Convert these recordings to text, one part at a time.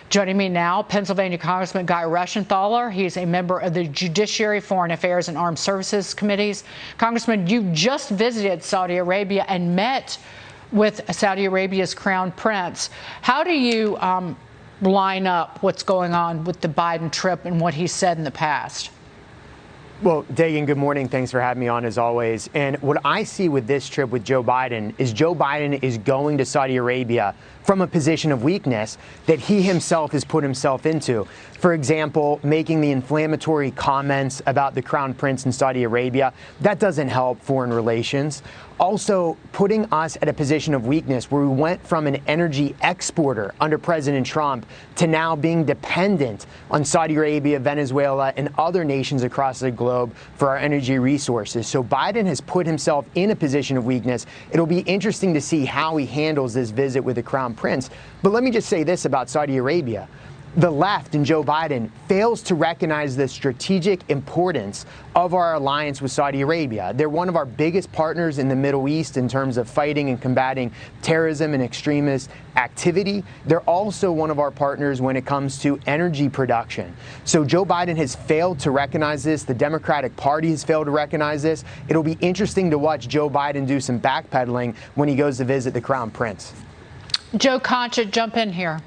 Joining me now, Pennsylvania Congressman Guy Reschenthaler. He's a member of the Judiciary, Foreign Affairs, and Armed Services Committees. Congressman, you just visited Saudi Arabia and met with Saudi Arabia's Crown Prince. How do you line up what's going on with the Biden trip and what he said in the past? Well, Dagen, good morning. Thanks for having me on as always. And what I see with this trip with Joe Biden is going to Saudi Arabia from a position of weakness that he himself has put himself into. For example, making the inflammatory comments about the Crown Prince in Saudi Arabia, that doesn't help foreign relations. Also, putting us at a position of weakness where we went from an energy exporter under President Trump to now being dependent on Saudi Arabia, Venezuela, and other nations across the globe for our energy resources. So Biden has put himself in a position of weakness. It'll be interesting to see how he handles this visit with the Crown Prince. But let me just say this about Saudi Arabia. The left and Joe Biden fails to recognize the strategic importance of our alliance with Saudi Arabia. They're one of our biggest partners in the Middle East in terms of fighting and combating terrorism and extremist activity. They're also one of our partners when it comes to energy production. So Joe Biden has failed to recognize this. The Democratic Party has failed to recognize this. It'll be interesting to watch Joe Biden do some backpedaling when he goes to visit the Crown Prince. Joe Concha, jump in here.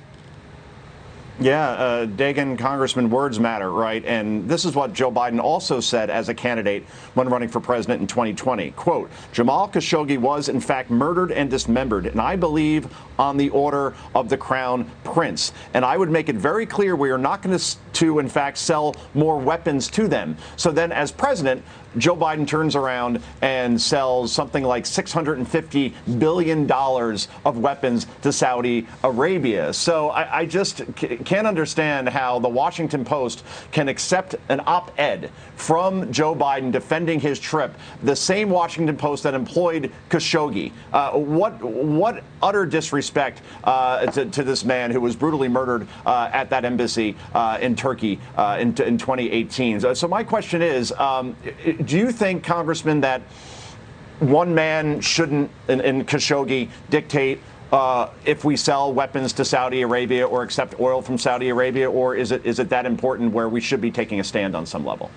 Yeah, Dagen, Congressman, words matter, right? And this is what Joe Biden also said as a candidate when running for president in 2020. Quote, Jamal Khashoggi was, in fact, murdered and dismembered, and I believe on the order of the Crown Prince. And I would make it very clear we are not going to, in fact, sell more weapons to them. So then as president, Joe Biden turns around and sells something like $650 billion of weapons to Saudi Arabia. So I just can't understand how the Washington Post can accept an op-ed from Joe Biden defending his trip, the same Washington Post that employed Khashoggi. What utter disrespect to this man who was brutally murdered at that embassy in Turkey in 2018. So my question is, do you think, Congressman, that one man shouldn't, in Khashoggi, dictate if we sell weapons to Saudi Arabia or accept oil from Saudi Arabia, or is it that important where we should be taking a stand on some level?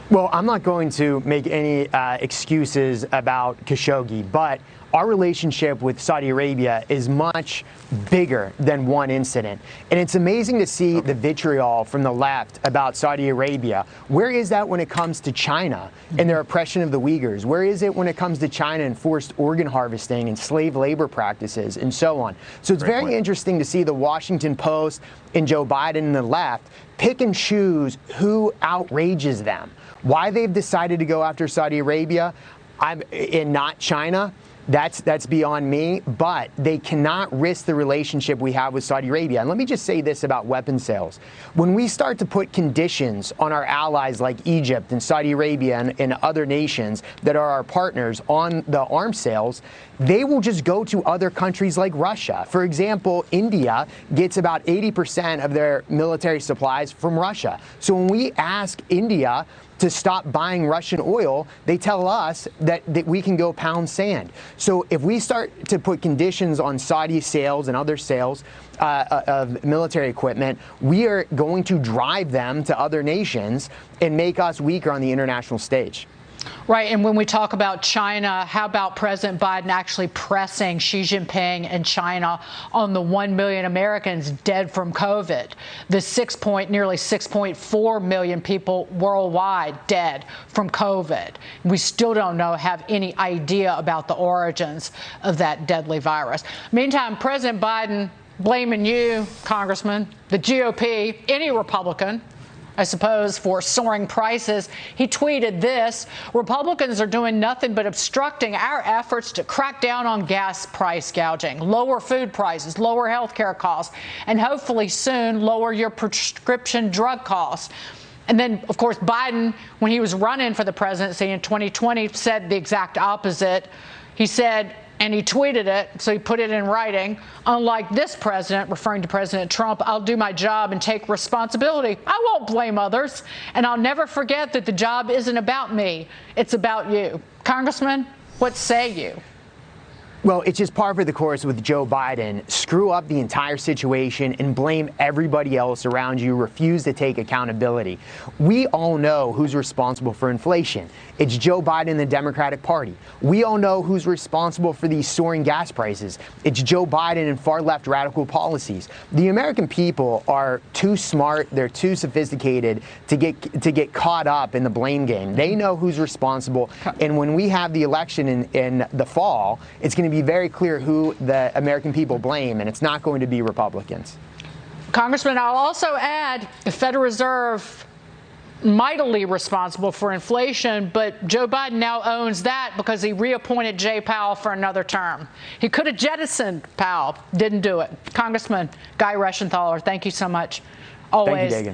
Well, I'm not going to make any excuses about Khashoggi, but our relationship with Saudi Arabia is much bigger than one incident. And it's amazing to see the vitriol from the left about Saudi Arabia. Where is that when it comes to China and their oppression of the Uyghurs? Where is it when it comes to China and forced organ harvesting and slave labor practices and so on? So it's very interesting to see the Washington Post and Joe Biden and the left pick and choose who outrages them. Why they've decided to go after Saudi Arabia and not China, that's beyond me, but they cannot risk the relationship we have with Saudi Arabia. And let me just say this about weapon sales. When we start to put conditions on our allies like Egypt and Saudi Arabia and other nations that are our partners on the arms sales, they will just go to other countries like Russia. For example, India gets about 80% of their military supplies from Russia. So when we ask India to stop buying Russian oil, they tell us that we can go pound sand. So if we start to put conditions on Saudi sales and other sales of military equipment, we are going to drive them to other nations and make us weaker on the international stage. Right, and when we talk about China, how about President Biden actually pressing Xi Jinping and China on the 1 million Americans dead from COVID, the nearly 6.4 million people worldwide dead from COVID? We still don't have any idea about the origins of that deadly virus. Meantime, President Biden blaming you, Congressman, the GOP, any Republican, I suppose, for soaring prices. He tweeted this: Republicans are doing nothing but obstructing our efforts to crack down on gas price gouging, lower food prices, lower health care costs, and hopefully soon lower your prescription drug costs. And then, of course, Biden, when he was running for the presidency in 2020, said the exact opposite. He said, and he tweeted it, so he put it in writing, unlike this president, referring to President Trump, I'll do my job and take responsibility. I won't blame others, and I'll never forget that the job isn't about me. It's about you. Congressman, what say you? Well, it's just par for the course with Joe Biden. Screw up the entire situation and blame everybody else around you. Refuse to take accountability. We all know who's responsible for inflation. It's Joe Biden and the Democratic Party. We all know who's responsible for these soaring gas prices. It's Joe Biden and far-left radical policies. The American people are too smart. They're too sophisticated to get caught up in the blame game. They know who's responsible. And when we have the election in the fall, it's going to be very clear who the American people blame, and it's not going to be Republicans. Congressman, I'll also add the Federal Reserve mightily responsible for inflation, but Joe Biden now owns that because he reappointed Jay Powell for another term. He could have jettisoned Powell, didn't do it. Congressman Guy Reschenthaler, thank you so much. Always. Thank you, Dagen.